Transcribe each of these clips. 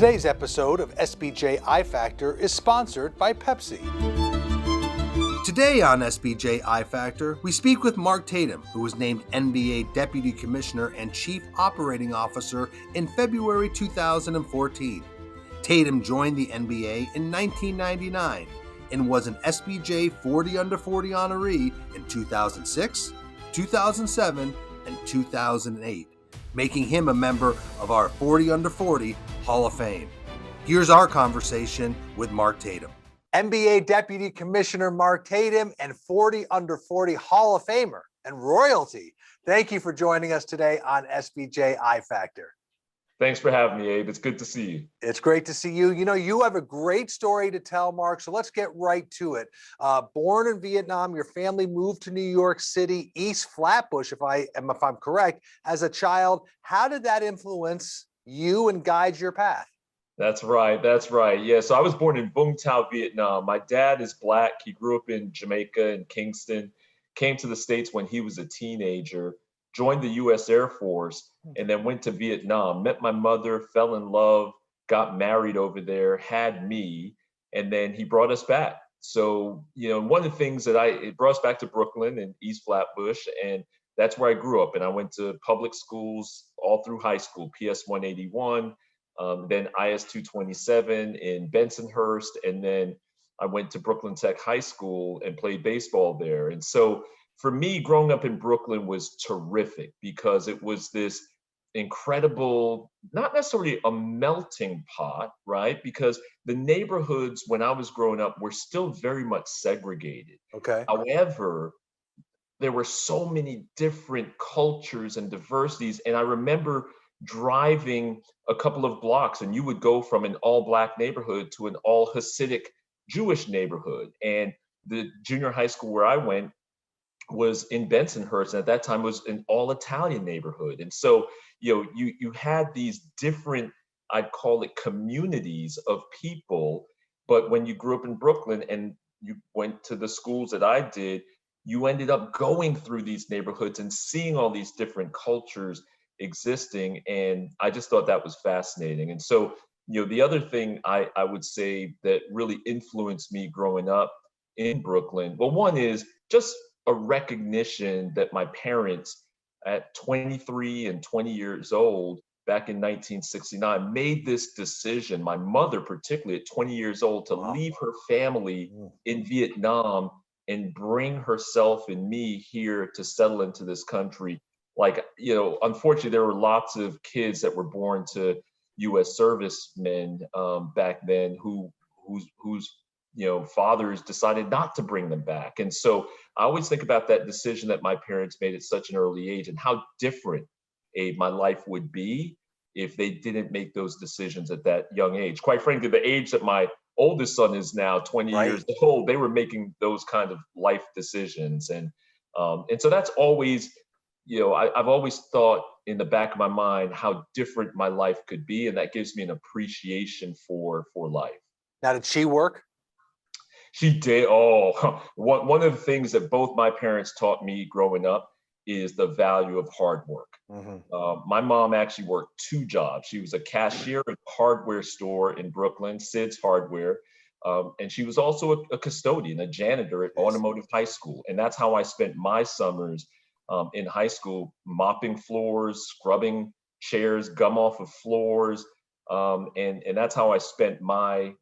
Today's episode of SBJ I Factor is sponsored by Pepsi. Today on SBJ I Factor, we speak with Mark Tatum, who was named NBA Deputy Commissioner and Chief Operating Officer in February 2014. Tatum joined the NBA in 1999 and was an SBJ 40 Under 40 honoree in 2006, 2007, and 2008, making him a member of our 40 Under 40 Hall of Fame. Here's our conversation with Mark Tatum. NBA Deputy Commissioner Mark Tatum and 40 Under 40 Hall of Famer and royalty. Thank you for joining us today on SBJ I Factor. Thanks for having me, Abe. It's good to see you. It's great to see you. You know, you have a great story to tell, Mark, so let's get right to it. Born in Vietnam, your family moved to New York City, East Flatbush, if I'm correct, as a child. How did that influence you and guide your path? That's right. Yeah, so I was born in Vung Tau, Vietnam. My dad is Black. He grew up in Jamaica and Kingston, came to the States when he was a teenager, joined the U.S. Air Force, and then went to Vietnam, met my mother, fell in love, got married over there, had me, and then he brought us back. So, you know, one of the things that it brought us back to Brooklyn and East Flatbush, and that's where I grew up. And I went to public schools all through high school, PS 181, then IS 227 in Bensonhurst, and then I went to Brooklyn Tech High School and played baseball there. And so for me, growing up in Brooklyn was terrific because it was this incredible, not necessarily a melting pot, right? Because the neighborhoods when I was growing up were still very much segregated. Okay. However, there were so many different cultures and diversities. And I remember driving a couple of blocks and you would go from an all Black neighborhood to an all Hasidic Jewish neighborhood. And the junior high school where I went was in Bensonhurst, and at that time was an all Italian neighborhood. And so, you know, you had these different, I'd call it communities of people. But when you grew up in Brooklyn and you went to the schools that I did, you ended up going through these neighborhoods and seeing all these different cultures existing. And I just thought that was fascinating. And so, you know, the other thing I would say that really influenced me growing up in Brooklyn, well, one is just a recognition that my parents at 23 and 20 years old back in 1969 made this decision, my mother particularly at 20 years old, to leave her family in Vietnam and bring herself and me here to settle into this country. Like, you know, unfortunately, there were lots of kids that were born to U.S. servicemen back then whose you know, fathers decided not to bring them back. And so I always think about that decision that my parents made at such an early age and how different my life would be if they didn't make those decisions at that young age. Quite frankly, the age that my oldest son is now 20 years old, they were making those kind of life decisions. And so that's always, you know, I've always thought in the back of my mind how different my life could be. And that gives me an appreciation for life. Now, did she work? She did. Oh, one of the things that both my parents taught me growing up is the value of hard work. My mom actually worked two jobs. She was a cashier at a hardware store in Brooklyn, Sid's Hardware. And she was also a custodian, a janitor at Automotive High School. And that's how I spent my summers in high school, mopping floors, scrubbing chairs, gum off of floors. And that's how I spent my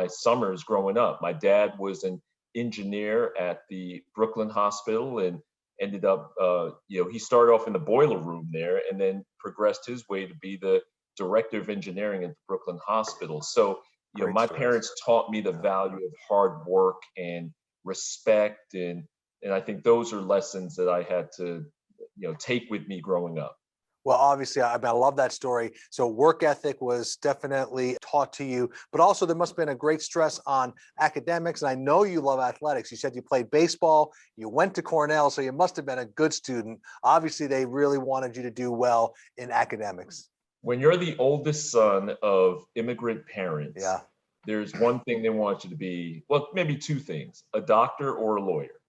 summers growing up. My dad was an engineer at the Brooklyn Hospital and ended up, he started off in the boiler room there and then progressed his way to be the director of engineering at the Brooklyn Hospital. So, you know, my parents taught me the value of hard work and respect. And I think those are lessons that I had to, you know, take with me growing up. Well, obviously, I love that story. So work ethic was definitely taught to you, but also there must have been a great stress on academics. And I know you love athletics. You said you played baseball, you went to Cornell, so you must have been a good student. Obviously, they really wanted you to do well in academics. When you're the oldest son of immigrant parents, there's one thing they want you to be, well, maybe two things, a doctor or a lawyer.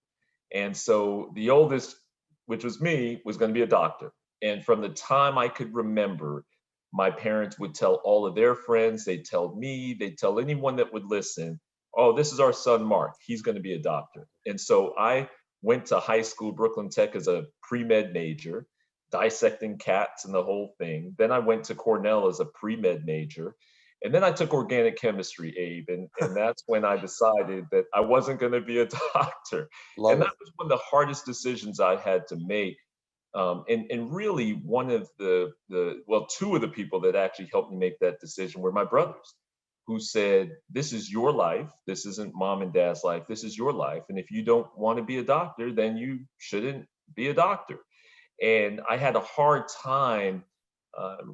And so the oldest, which was me, was going to be a doctor. And from the time I could remember, my parents would tell all of their friends, they'd tell me, they'd tell anyone that would listen, oh, this is our son, Mark. He's going to be a doctor. And so I went to high school, Brooklyn Tech, as a pre-med major, dissecting cats and the whole thing. Then I went to Cornell as a pre-med major. And then I took organic chemistry, Abe. And that's when I decided that I wasn't going to be a doctor. Love And it. that was one of the hardest decisions I had to make. And really one of well, two of the people that actually helped me make that decision were my brothers, who said, this is your life. This isn't mom and dad's life. This is your life. And if you don't want to be a doctor, then you shouldn't be a doctor. And I had a hard time.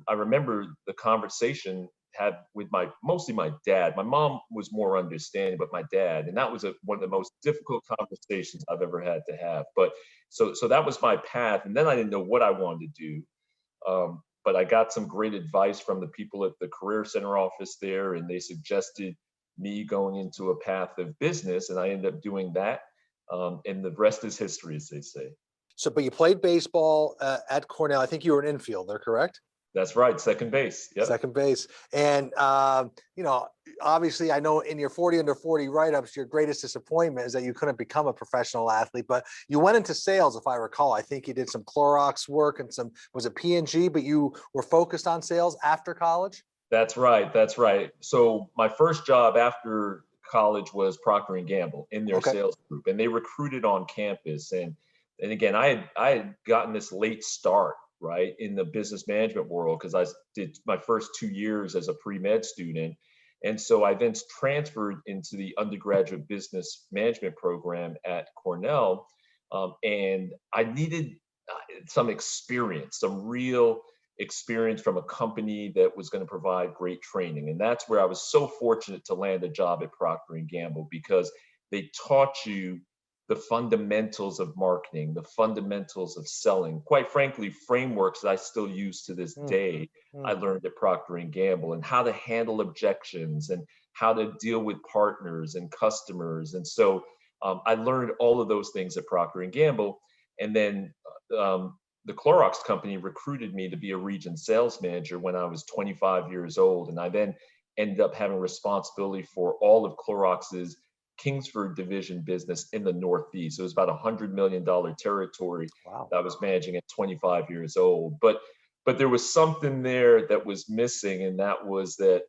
I remember the conversation had with mostly my dad. My mom was more understanding, but my dad, and that was one of the most difficult conversations I've ever had to have. But so that was my path. And then I didn't know what I wanted to do. But I got some great advice from the people at the Career Center office there, and they suggested me going into a path of business, and I ended up doing that. And the rest is history, as they say. So, but you played baseball at Cornell. I think you were an infielder, correct? That's right, second base. Yep. Second base. And, obviously, I know in your 40 under 40 write-ups, your greatest disappointment is that you couldn't become a professional athlete, but you went into sales, if I recall. I think you did some Clorox work and was it P&G, but you were focused on sales after college? That's right. That's right. So my first job after college was Procter and Gamble in their Okay. sales group, and they recruited on campus. And again, I had gotten this late start, right, in the business management world, because I did my first 2 years as a pre-med student. And so I then transferred into the undergraduate business management program at Cornell. And I needed some experience, some real experience from a company that was going to provide great training. And that's where I was so fortunate to land a job at Procter and Gamble, because they taught you the fundamentals of marketing, the fundamentals of selling. Quite frankly, frameworks that I still use to this day, I learned at Procter and Gamble, and how to handle objections and how to deal with partners and customers. And so I learned all of those things at Procter and Gamble. And then the Clorox company recruited me to be a region sales manager when I was 25 years old. And I then ended up having responsibility for all of Clorox's Kingsford division business in the Northeast. So it was about $100 million territory. Wow. That I was managing at 25 years old. But there was something there that was missing, and that was that,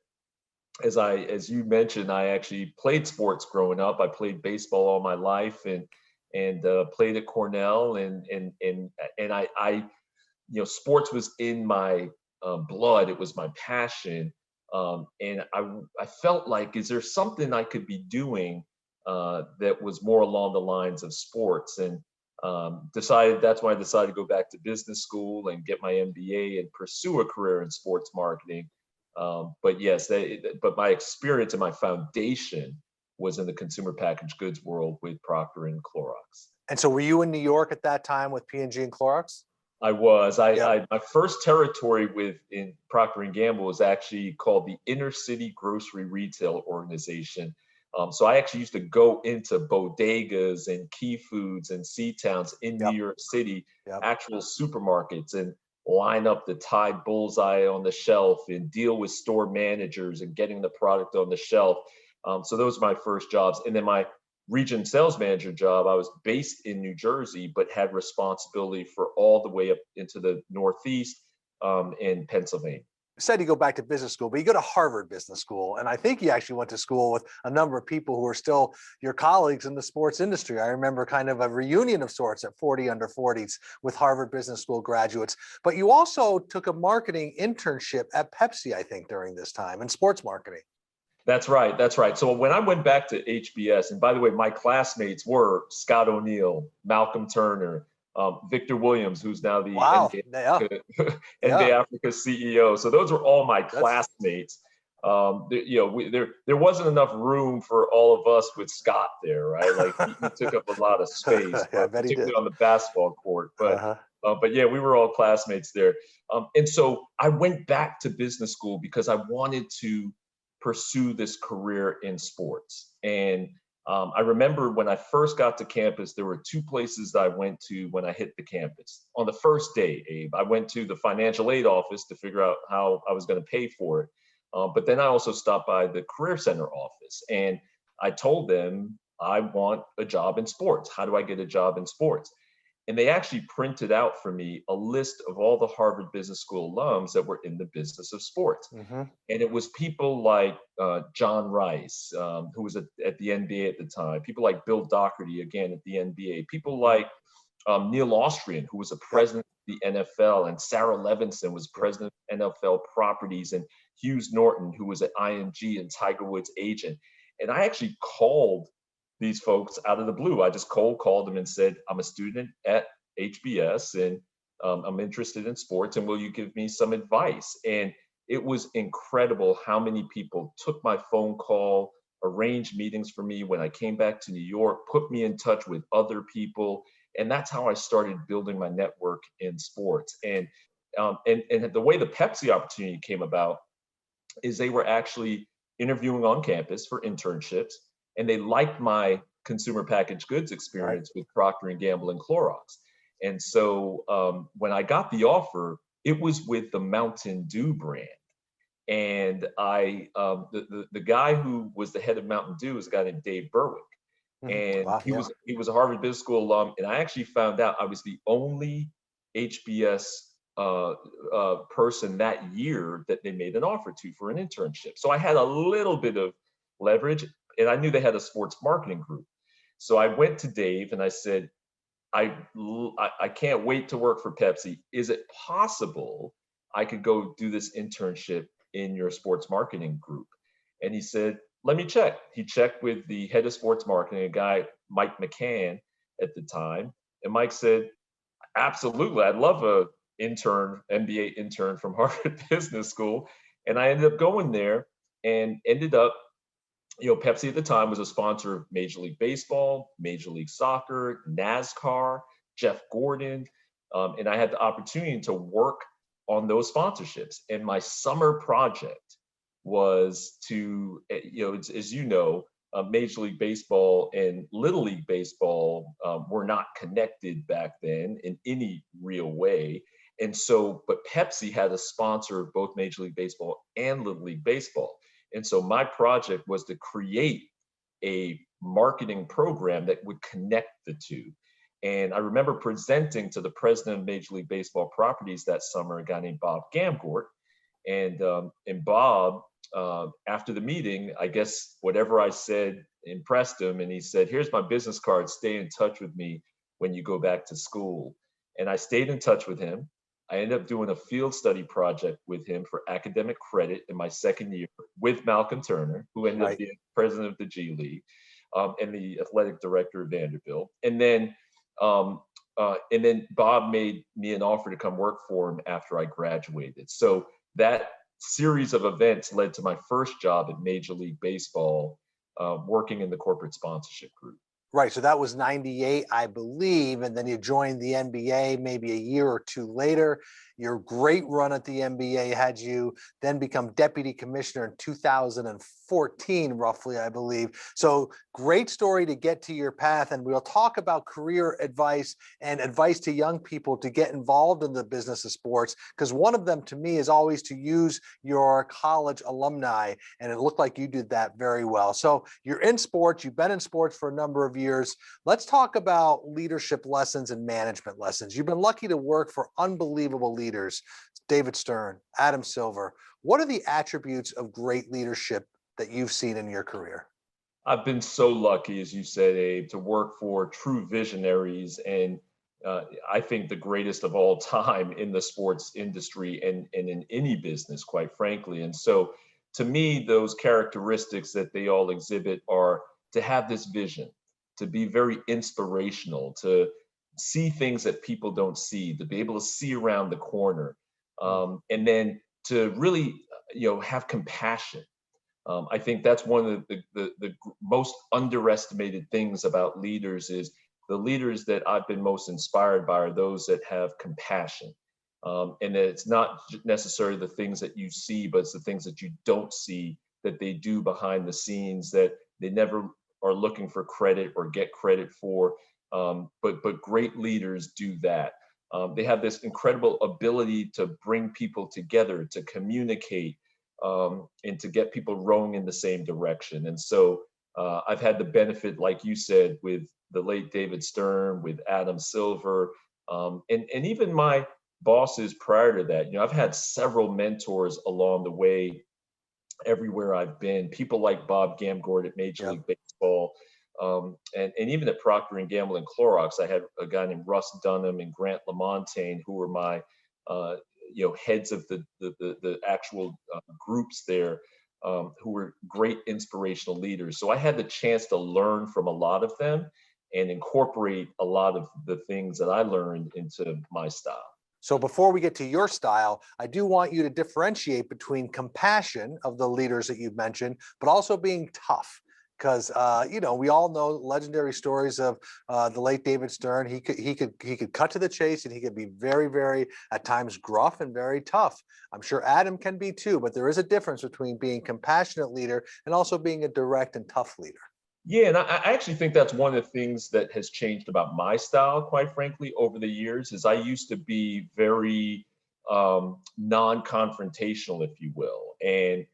as you mentioned, I actually played sports growing up. I played baseball all my life, and played at Cornell, and I sports was in my blood. It was my passion, and I felt like, is there something I could be doing that was more along the lines of sports? And that's why I decided to go back to business school and get my MBA and pursue a career in sports marketing. But yes, but my experience and my foundation was in the consumer packaged goods world with Procter and Clorox. And so were you in New York at that time with P&G and Clorox? I was. My first territory in Procter and Gamble was actually called the Inner City Grocery Retail Organization. So I actually used to go into bodegas and Key Foods and C-Towns in New York City, actual supermarkets, and line up the Tide Bullseye on the shelf and deal with store managers and getting the product on the shelf. So those were my first jobs. And then my region sales manager job, I was based in New Jersey, but had responsibility for all the way up into the Northeast and Pennsylvania. You said you go back to business school, but you go to Harvard Business School. And I think you actually went to school with a number of people who are still your colleagues in the sports industry. I remember kind of a reunion of sorts at 40 under 40s with Harvard Business School graduates. But you also took a marketing internship at Pepsi, I think, during this time in sports marketing. That's right. That's right. So when I went back to HBS, and by the way, my classmates were Scott O'Neill, Malcolm Turner, Victor Williams, who's now the NBA Africa CEO. So those were all my classmates. There wasn't enough room for all of us with Scott there, right? Like he took up a lot of space, particularly on the basketball court. But yeah, we were all classmates there. And so I went back to business school because I wanted to pursue this career in sports. And I remember when I first got to campus, there were two places that I went to when I hit the campus. On the first day, Abe, I went to the financial aid office to figure out how I was going to pay for it. But then I also stopped by the Career Center office and I told them I want a job in sports. How do I get a job in sports? And they actually printed out for me a list of all the Harvard Business School alums that were in the business of sports. Hmm. And it was people like John Rice, who was at the NBA at the time, people like Bill Doherty, again at the NBA, people like Neil Austrian, who was a Yep. president of the NFL, and Sarah Levinson was president of NFL Properties, and Hughes Norton, who was at IMG and Tiger Woods' agent. And I actually called these folks out of the blue. I just cold called them and said, I'm a student at HBS and I'm interested in sports, and will you give me some advice? And it was incredible how many people took my phone call, arranged meetings for me when I came back to New York, put me in touch with other people. And that's how I started building my network in sports. And the way the Pepsi opportunity came about is they were actually interviewing on campus for internships, and they liked my consumer packaged goods Right. experience with Procter and Gamble and Clorox. And so when I got the offer, it was with the Mountain Dew brand. And the guy who was the head of Mountain Dew was a guy named Dave Berwick, Mhm. and Wow. Yeah. he was a Harvard Business School alum. And I actually found out I was the only HBS person that year that they made an offer to for an internship. So I had a little bit of leverage, and I knew they had a sports marketing group. So I went to Dave and I said, I can't wait to work for Pepsi. Is it possible I could go do this internship in your sports marketing group? And he said, let me check. He checked with the head of sports marketing, a guy, Mike McCann at the time. And Mike said, absolutely. I'd love a intern, MBA intern from Harvard Business School. And I ended up going there and ended up, Pepsi at the time was a sponsor of Major League Baseball, Major League Soccer, NASCAR, Jeff Gordon. And I had the opportunity to work on those sponsorships. And my summer project was to, as you know, Major League Baseball and Little League Baseball were not connected back then in any real way. And so, but Pepsi had a sponsor of both Major League Baseball and Little League Baseball. And so my project was to create a marketing program that would connect the two. And I remember presenting to the president of Major League Baseball Properties that summer, a guy named Bob Gamgort. And Bob, after the meeting, I guess whatever I said impressed him. And he said, here's my business card. Stay in touch with me when you go back to school. And I stayed in touch with him. I ended up doing a field study project with him for academic credit in my second year with Malcolm Turner, who ended up Right. being president of the G League and the athletic director of Vanderbilt. And then Bob made me an offer to come work for him after I graduated. So that series of events led to my first job at Major League Baseball, working in the corporate sponsorship group. Right. So that was 98, I believe. And then you joined the NBA maybe a year or two later. Your great run at the NBA had you then become deputy commissioner in 2014, roughly, I believe. So great story to get to your path. And we'll talk about career advice and advice to young people to get involved in the business of sports. Because one of them to me is always to use your college alumni. And it looked like you did that very well. So you're in sports. You've been in sports for a number of years. Let's talk about leadership lessons and management lessons. You've been lucky to work for unbelievable leaders, David Stern, Adam Silver. What are the attributes of great leadership that you've seen in your career? I've been so lucky, as you said, Abe, to work for true visionaries and I think the greatest of all time in the sports industry and in any business, quite frankly. And so to me, those characteristics that they all exhibit are to have this vision, to be very inspirational, to see things that people don't see, to be able to see around the corner, and then to really, have compassion. I think that's one of the most underestimated things about leaders is the leaders that I've been most inspired by are those that have compassion. And that it's not necessarily the things that you see, but it's the things that you don't see that they do behind the scenes that they never are looking for credit or get credit for. But great leaders do that. They have this incredible ability to bring people together, to communicate, and to get people rowing in the same direction. And so I've had the benefit, like you said, with the late David Stern, with Adam Silver, and even my bosses prior to that. I've had several mentors along the way everywhere I've been. People like Bob Gamgord at Major Yeah. League Baseball, and even at Procter and Gamble and Clorox, I had a guy named Russ Dunham and Grant LaMontagne, who were my uh, heads of the actual groups there, who were great inspirational leaders. So I had the chance to learn from a lot of them and incorporate a lot of the things that I learned into my style. So before we get to your style, I do want you to differentiate between compassion of the leaders that you've mentioned, but also being tough. Because we all know legendary stories of the late David Stern. He could cut to the chase, and he could be very, very at times gruff and very tough. I'm sure Adam can be too, but there is a difference between being a compassionate leader and also being a direct and tough leader. Yeah, and I actually think that's one of the things that has changed about my style, quite frankly, over the years. Is I used to be very non-confrontational, if you will, and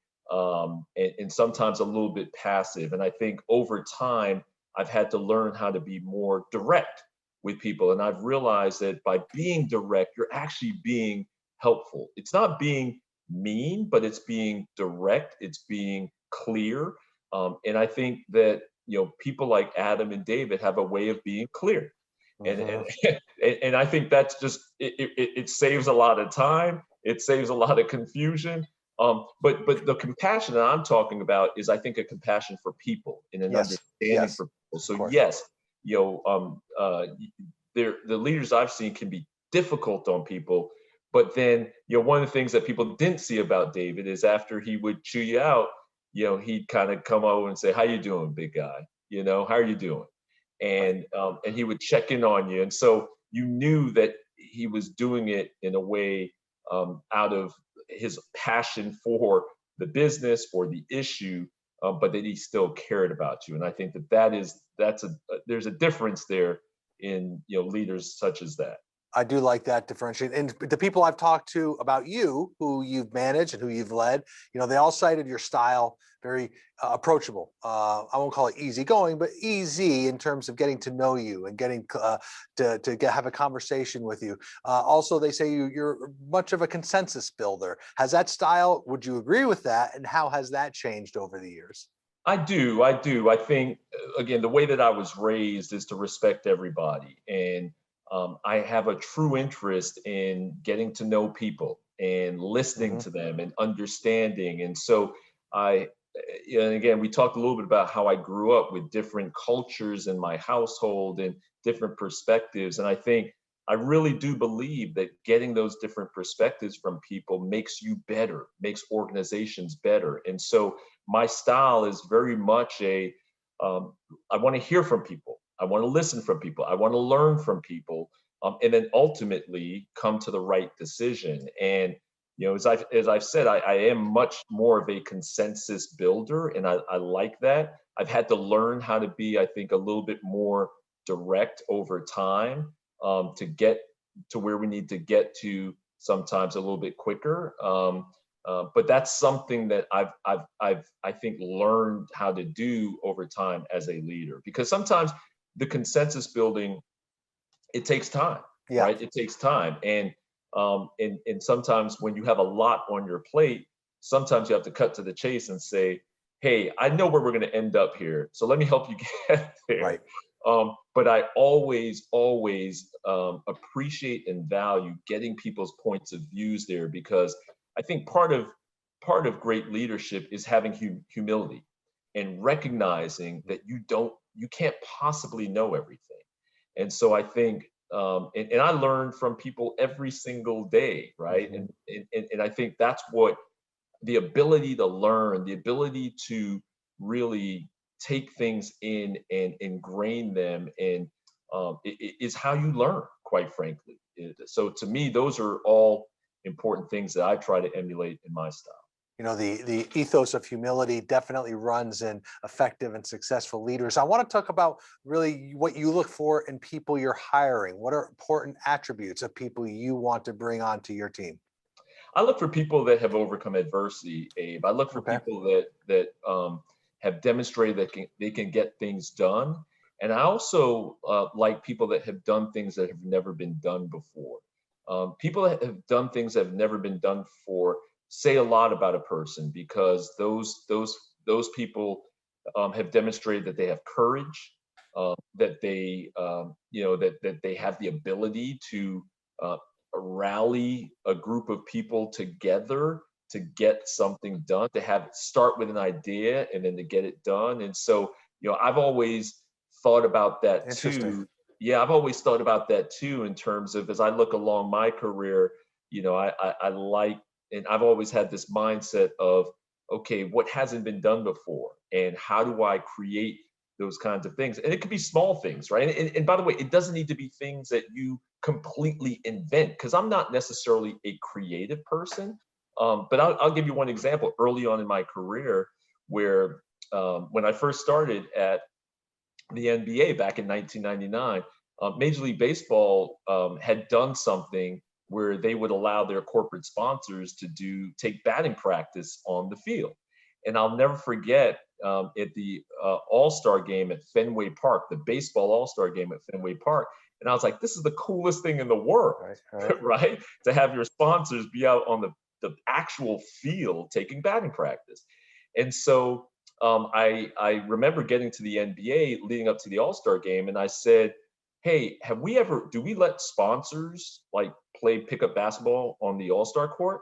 sometimes a little bit passive. And I think over time, I've had to learn how to be more direct with people, and I've realized that by being direct, you're actually being helpful. It's not being mean, but it's being direct. It's being clear. And I think that people like Adam and David have a way of being clear, and Mhm. and I think that's just it saves a lot of time. It saves a lot of confusion. But the compassion that I'm talking about is, I think, a compassion for people and an Yes, understanding yes, for people. of So course. yes, you know, the leaders I've seen can be difficult on people, but then one of the things that people didn't see about David is after he would chew you out, he'd kind of come over and say, "How you doing, big guy? How are you doing?" Right. And he would check in on you, and so you knew that he was doing it in a way out of his passion for the business or the issue, but that he still cared about you. And I think that's there's a difference there in leaders such as that. I do like that differentiate. And the people I've talked to about you, who you've managed and who you've led, they all cited your style very approachable. I won't call it easygoing, but easy in terms of getting to know you and getting have a conversation with you. Also, they say you're much of a consensus builder. Has that style? Would you agree with that? And how has that changed over the years? I do. I do. I think, again, the way that I was raised is to respect everybody. And I have a true interest in getting to know people and listening Hmm. to them and understanding. And so and again, we talked a little bit about how I grew up with different cultures in my household and different perspectives. And I think I really do believe that getting those different perspectives from people makes you better, makes organizations better. And so my style is very much I want to hear from people. I want to listen from people. I want to learn from people, and then ultimately come to the right decision. And as I've said, I am much more of a consensus builder, and I like that. I've had to learn how to be, I think, a little bit more direct over time, to get to where we need to get to, sometimes a little bit quicker. But that's something that I think learned how to do over time as a leader, because sometimes the consensus building, it takes time, Yeah. right? It takes time, and sometimes when you have a lot on your plate, sometimes you have to cut to the chase and say, "Hey, I know where we're going to end up here, so let me help you get there." Right. But I always appreciate and value getting people's points of views there, because I think part of great leadership is having humility and recognizing that you can't possibly know everything. And so I think, and I learn from people every single day, right? Hmm. And I think that's what the ability to learn, the ability to really take things in and ingrain them, and is how you learn, quite frankly. So to me, those are all important things that I try to emulate in my style. the ethos of humility definitely runs in effective and successful leaders. I want to talk about really what you look for in people you're hiring. What are important attributes of people you want to bring onto your team? I look for people that have overcome adversity, Abe. I look for Okay. people that have demonstrated that they can get things done. And I also like people that have done things that have never been done before. People that have done things that have never been done before say a lot about a person, because those people have demonstrated that they have courage, that that they have the ability to uh, rally a group of people together to get something done, to have it start with an idea and then to get it done. And so, I've always thought about that Interesting. too. Yeah, I've always thought about that too, in terms of, as I look along my career, I like, and I've always had this mindset of, okay, what hasn't been done before, and how do I create those kinds of things? And it could be small things, right? And by the way, it doesn't need to be things that you completely invent, because I'm not necessarily a creative person. But I'll give you one example early on in my career, where when I first started at the NBA back in 1999, Major League Baseball had done something where they would allow their corporate sponsors to take batting practice on the field. And I'll never forget, at the All-Star game at Fenway Park, the baseball All-Star game at Fenway Park. And I was like, this is the coolest thing in the world, Right. right? To have your sponsors be out on the actual field taking batting practice. And so I remember getting to the NBA leading up to the All-Star game, and I said, hey, do we let sponsors like play pickup basketball on the All-Star court?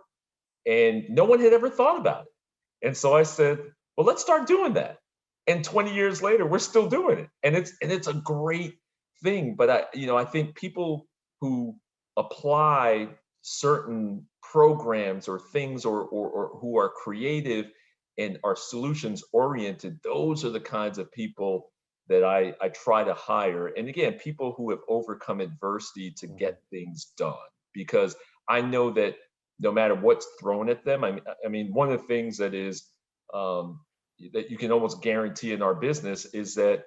And no one had ever thought about it. And so I said, well, let's start doing that. And 20 years later, we're still doing it. And it's a great thing. But I think people who apply certain programs or things, or who are creative and are solutions oriented, those are the kinds of people that I try to hire. And again, people who have overcome adversity to get things done, because I know that no matter what's thrown at them, I mean, one of the things that is that you can almost guarantee in our business is that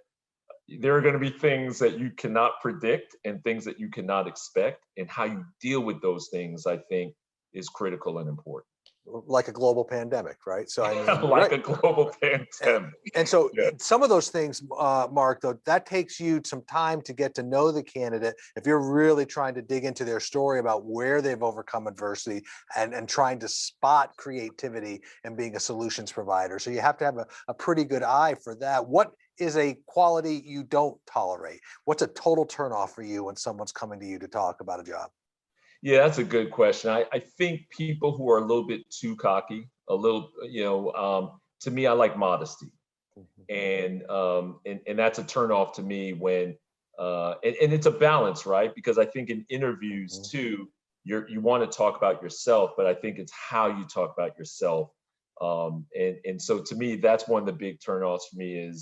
there are going to be things that you cannot predict and things that you cannot expect, and how you deal with those things, I think, is critical and important. Like a global pandemic, right? So I mean, Like right. a global pandemic. And so Yeah. some of those things, Mark, though, that takes you some time to get to know the candidate. If you're really trying to dig into their story about where they've overcome adversity, and trying to spot creativity and being a solutions provider. So you have to have a pretty good eye for that. What is a quality you don't tolerate? What's a total turnoff for you when someone's coming to you to talk about a job? Yeah, that's a good question. I think people who are a little bit too cocky, a little, to me, I like modesty. And that's a turnoff to me when, and it's a balance, right? Because I think in interviews too, you want to talk about yourself, but I think it's how you talk about yourself. And so to me, that's one of the big turnoffs for me and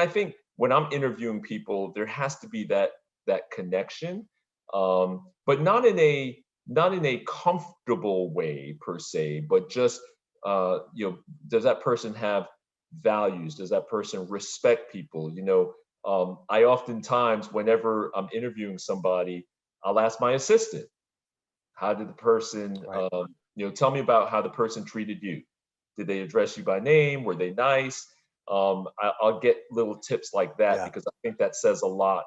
I think when I'm interviewing people, there has to be that connection, but not in a comfortable way per se, but just does that person have values? Does that person respect people? I oftentimes, whenever I'm interviewing somebody, I'll ask my assistant, how did the person, Right. tell me about how the person treated you. Did they address you by name? Were they nice? I'll get little tips like that, Yeah. because I think that says a lot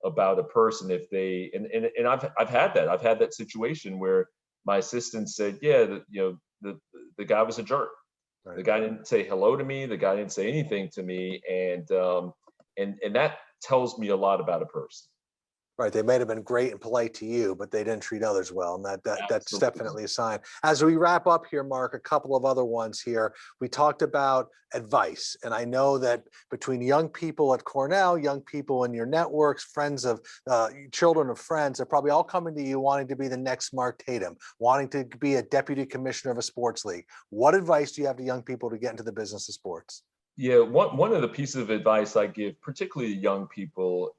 about a person. If they, and I've had that situation where my assistant said, yeah, the guy was a jerk. The Right. guy didn't say hello to me. The guy didn't say anything to me, and that tells me a lot about a person. Right. They may have been great and polite to you, but they didn't treat others well. And that's Absolutely. definitely a sign. As we wrap up here, Mark, a couple of other ones here. We talked about advice. And I know that between young people at Cornell, young people in your networks, friends of children of friends, they're probably all coming to you wanting to be the next Mark Tatum, wanting to be a deputy commissioner of a sports league. What advice do you have to young people to get into the business of sports? Yeah, one of the pieces of advice I give, particularly to young people,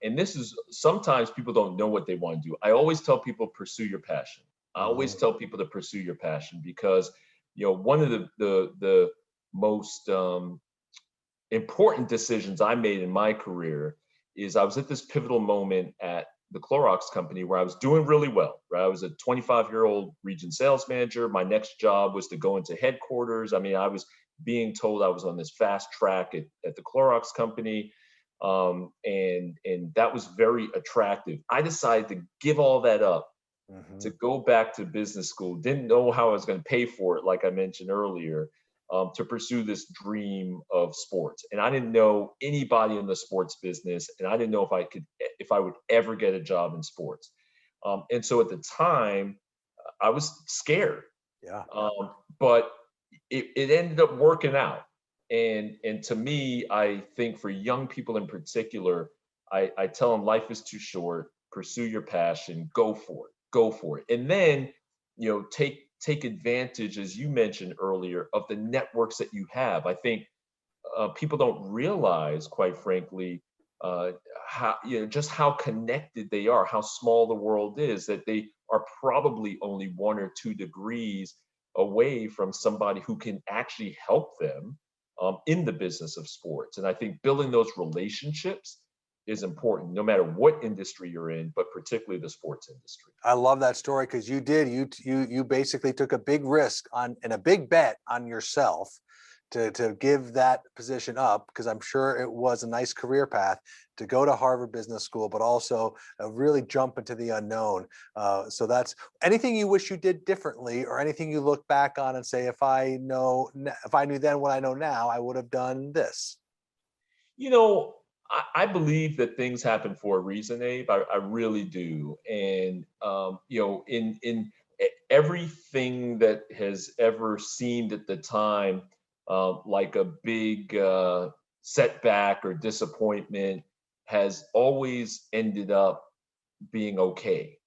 and this is, sometimes people don't know what they want to do. I always tell people, pursue your passion. I always tell people to pursue your passion because, one of the most important decisions I made in my career is I was at this pivotal moment at the Clorox company where I was doing really well, right? I was a 25-year-old region sales manager. My next job was to go into headquarters. I mean, I was being told I was on this fast track at the Clorox company. And that was very attractive. I decided to give all that up to go back to business school. Didn't know how I was going to pay for it, like I mentioned earlier, to pursue this dream of sports. And I didn't know anybody in the sports business, and I didn't know if I would ever get a job in sports. And so at the time, I was scared. Yeah. But it ended up working out. And to me, I think for young people in particular, I tell them life is too short. Pursue your passion. Go for it. And then, take advantage, as you mentioned earlier, of the networks that you have. I think people don't realize, quite frankly, how just how connected they are, how small the world is. That they are probably only 1 or 2 degrees away from somebody who can actually help them in the business of sports. And I think building those relationships is important, no matter what industry you're in, but particularly the sports industry. I love that story because you basically took a big risk and a big bet on yourself to give that position up, because I'm sure it was a nice career path to go to Harvard Business School, but also really jump into the unknown. So that's anything you wish you did differently, or anything you look back on and say, if I knew then what I know now, I would have done this. I believe that things happen for a reason, Abe. I really do. And, in everything that has ever seemed at the time like a big setback or disappointment has always ended up being okay.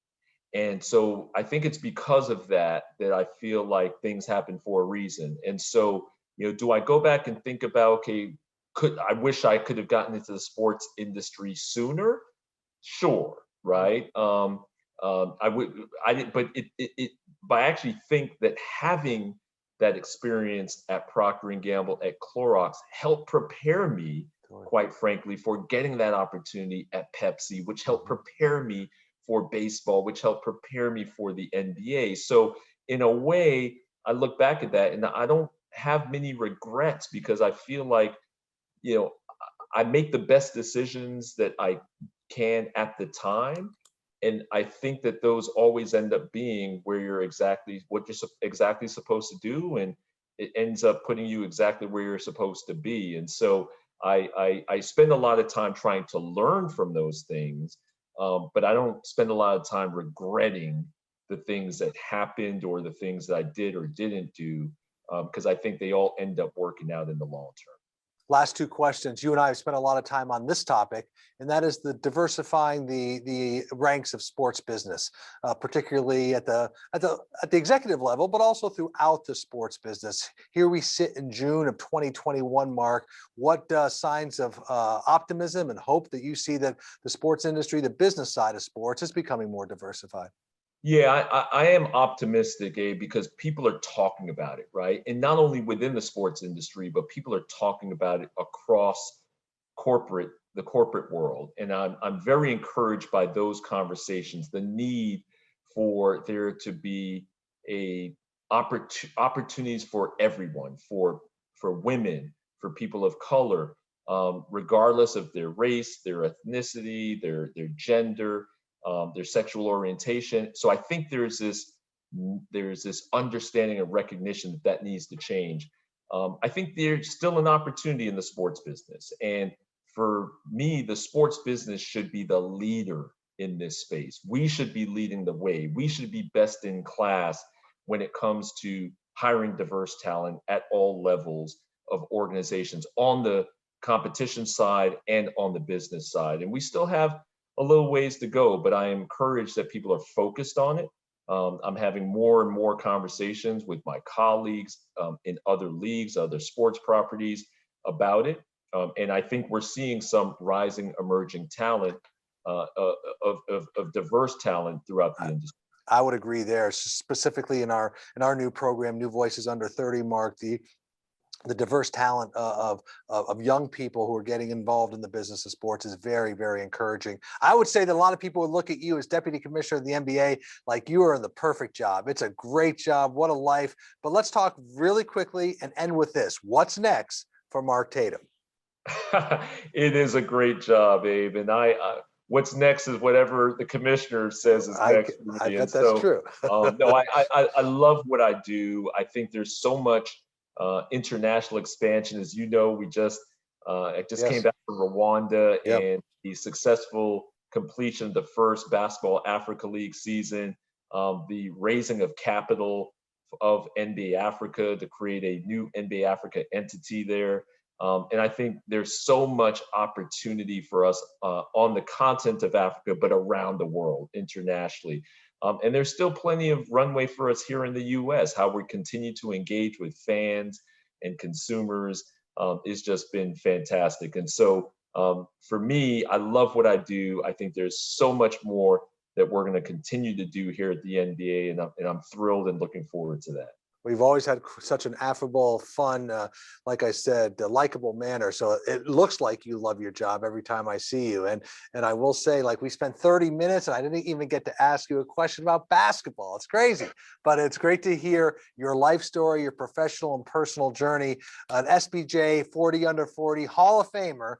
And so I think it's because of that I feel like things happen for a reason. And so, do I go back and think about, okay, I wish I could have gotten into the sports industry sooner? Sure, right? I would, I didn't, but I actually think that having that experience at Procter and Gamble, at Clorox, helped prepare me, quite frankly, for getting that opportunity at Pepsi, which helped prepare me for baseball, which helped prepare me for the NBA. So in a way, I look back at that and I don't have many regrets, because I feel like, I make the best decisions that I can at the time. And I think that those always end up being where you're exactly what you're exactly supposed to do. And it ends up putting you exactly where you're supposed to be. And so I spend a lot of time trying to learn from those things, but I don't spend a lot of time regretting the things that happened or the things that I did or didn't do, because I think they all end up working out in the long term. Last 2 questions. You and I have spent a lot of time on this topic, and that is the diversifying the ranks of sports business, particularly at the executive level, but also throughout the sports business. Here we sit in June of 2021, Mark. What signs of optimism and hope that you see that the sports industry, the business side of sports, is becoming more diversified? Yeah, I am optimistic, Abe, because people are talking about it, right? And not only within the sports industry, but people are talking about it across the corporate world. And I'm very encouraged by those conversations, the need for there to be opportunities for everyone, for women, for people of color, regardless of their race, their ethnicity, their gender, their sexual orientation. So I think there's this understanding and recognition that needs to change. I think there's still an opportunity in the sports business, and for me, the sports business should be the leader in this space. We should be leading the way. We should be best in class when it comes to hiring diverse talent at all levels of organizations, on the competition side and on the business side. And we still have a little ways to go, but I am encouraged that people are focused on it. I'm having more and more conversations with my colleagues in other leagues, other sports properties about it. And I think we're seeing some rising emerging talent of diverse talent throughout the industry. I would agree there, specifically in our new program, New Voices Under 30, Mark, the diverse talent of young people who are getting involved in the business of sports is very, very encouraging. I would say that a lot of people would look at you as Deputy Commissioner of the NBA like you are in the perfect job. It's a great job. What a life. But let's talk really quickly and end with this. What's next for Mark Tatum? It is a great job, Abe. And what's next is whatever the commissioner says is next for me. I bet that's true. No, I love what I do. I think there's so much international expansion. As you know, I just came back from Rwanda and the successful completion of the first Basketball Africa League season, the raising of capital of NBA Africa to create a new NBA Africa entity there. And I think there's so much opportunity for us on the continent of Africa, but around the world internationally. And there's still plenty of runway for us here in the US. How we continue to engage with fans and consumers has just been fantastic. And so for me, I love what I do. I think there's so much more that we're going to continue to do here at the NBA, and I'm thrilled and looking forward to that. We've always had such an affable, fun, like I said, likable manner. So it looks like you love your job every time I see you. And I will say, like, we spent 30 minutes and I didn't even get to ask you a question about basketball. It's crazy, but it's great to hear your life story, your professional and personal journey. An SBJ 40 under 40 Hall of Famer,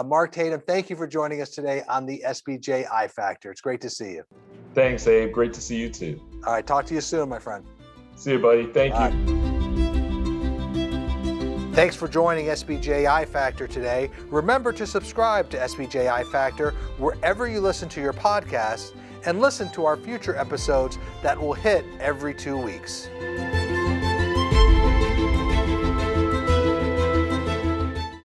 Mark Tatum, thank you for joining us today on the SBJ I Factor. It's great to see you. Thanks, Abe. Great to see you too. All right. Talk to you soon, my friend. See you, buddy. Thank you. Thanks for joining SBJ I Factor today. Remember to subscribe to SBJ I Factor wherever you listen to your podcasts, and listen to our future episodes that will hit every 2 weeks.